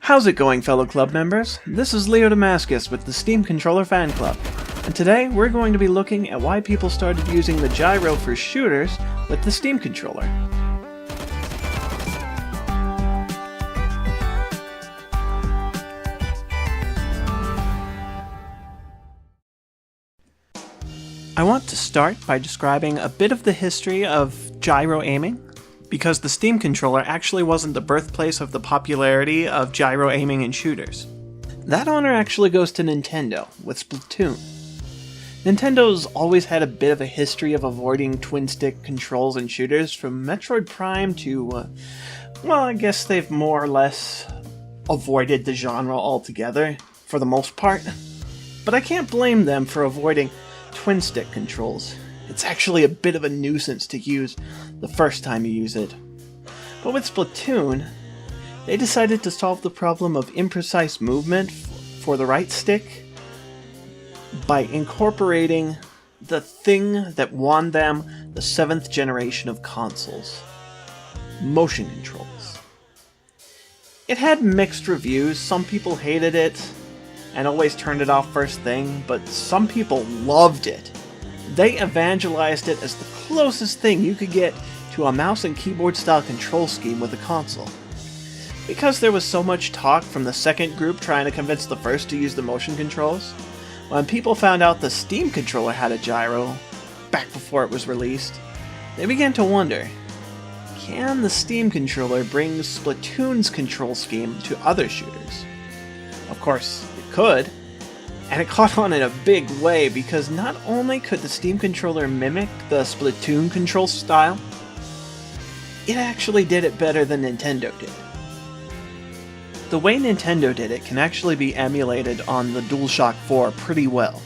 How's it going, fellow club members? This is Leo Damascus with the Steam Controller Fan Club, and today we're going to be looking at why people started using the gyro for shooters with the Steam Controller. I want to start by describing a bit of the history of gyro aiming, because the Steam Controller actually wasn't the birthplace of the popularity of gyro aiming in shooters. That honor actually goes to Nintendo, with Splatoon. Nintendo's always had a bit of a history of avoiding twin-stick controls in shooters, from Metroid Prime to, well, I guess they've more or less avoided the genre altogether, for the most part. But I can't blame them for avoiding twin-stick controls. It's actually a bit of a nuisance to use the first time you use it. But with Splatoon, they decided to solve the problem of imprecise movement for the right stick by incorporating the thing that won them the 7th generation of consoles: motion controls. It had mixed reviews. Some people hated it and always turned it off first thing, but some people loved it. They evangelized it as the closest thing you could get to a mouse and keyboard style control scheme with a console. Because there was so much talk from the second group trying to convince the first to use the motion controls, when people found out the Steam Controller had a gyro, back before it was released, they began to wonder, can the Steam Controller bring Splatoon's control scheme to other shooters? Of course, it could. And it caught on in a big way, because not only could the Steam Controller mimic the Splatoon control style, it actually did it better than Nintendo did. The way Nintendo did it can actually be emulated on the DualShock 4 pretty well,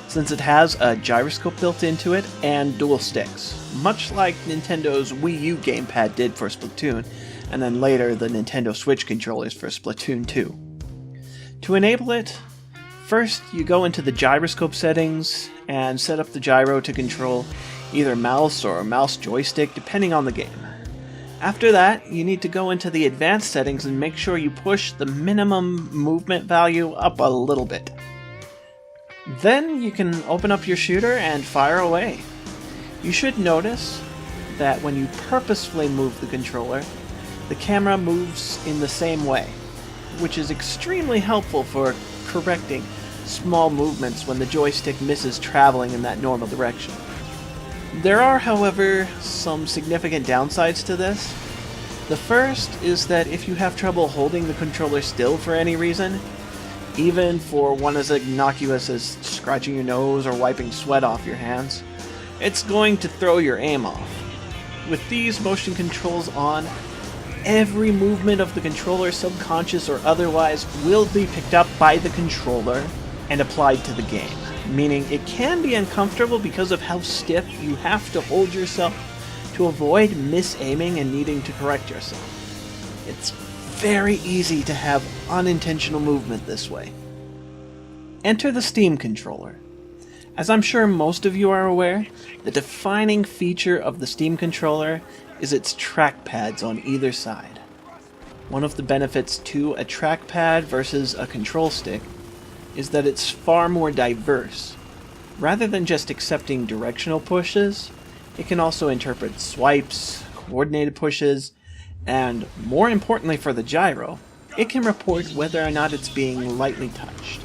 since it has a gyroscope built into it and dual sticks, much like Nintendo's Wii U gamepad did for Splatoon, and then later the Nintendo Switch controllers for Splatoon 2. To enable it, first, you go into the gyroscope settings and set up the gyro to control either mouse or mouse joystick, depending on the game. After that, you need to go into the advanced settings and make sure you push the minimum movement value up a little bit. Then you can open up your shooter and fire away. You should notice that when you purposefully move the controller, the camera moves in the same way, which is extremely helpful for correcting small movements when the joystick misses traveling in that normal direction. There are, however, some significant downsides to this. The first is that if you have trouble holding the controller still for any reason, even for one as innocuous as scratching your nose or wiping sweat off your hands, it's going to throw your aim off. With these motion controls on, every movement of the controller, subconscious or otherwise, will be picked up by the controller and applied to the game, meaning it can be uncomfortable because of how stiff you have to hold yourself to avoid misaiming and needing to correct yourself. It's very easy to have unintentional movement this way. Enter the Steam Controller. As I'm sure most of you are aware, the defining feature of the Steam Controller is its trackpads on either side. One of the benefits to a trackpad versus a control stick is that it's far more diverse. Rather than just accepting directional pushes, it can also interpret swipes, coordinated pushes, and more importantly for the gyro, it can report whether or not it's being lightly touched.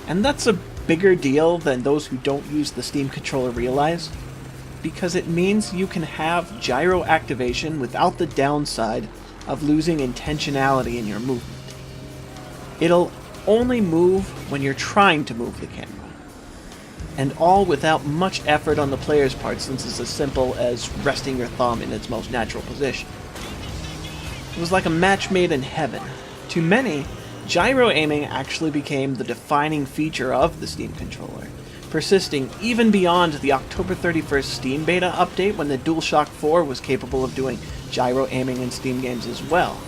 And that's a bigger deal than those who don't use the Steam Controller realize, because it means you can have gyro activation without the downside of losing intentionality in your movement. It'll only move when you're trying to move the camera, and all without much effort on the player's part, since it's as simple as resting your thumb in its most natural position. It was like a match made in heaven. To many, gyro aiming actually became the defining feature of the Steam Controller, persisting even beyond the October 31st Steam Beta update, when the DualShock 4 was capable of doing gyro aiming in Steam games as well,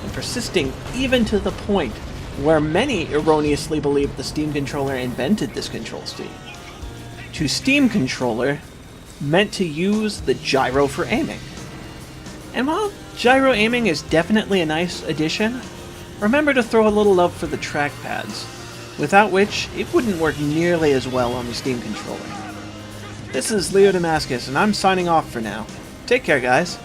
and persisting even to the point where many erroneously believed the Steam Controller invented this control scheme. To Steam Controller meant to use the gyro for aiming. And while gyro aiming is definitely a nice addition, remember to throw a little love for the trackpads, without which it wouldn't work nearly as well on the Steam controller. This is Leo Damascus, and I'm signing off for now. Take care, guys.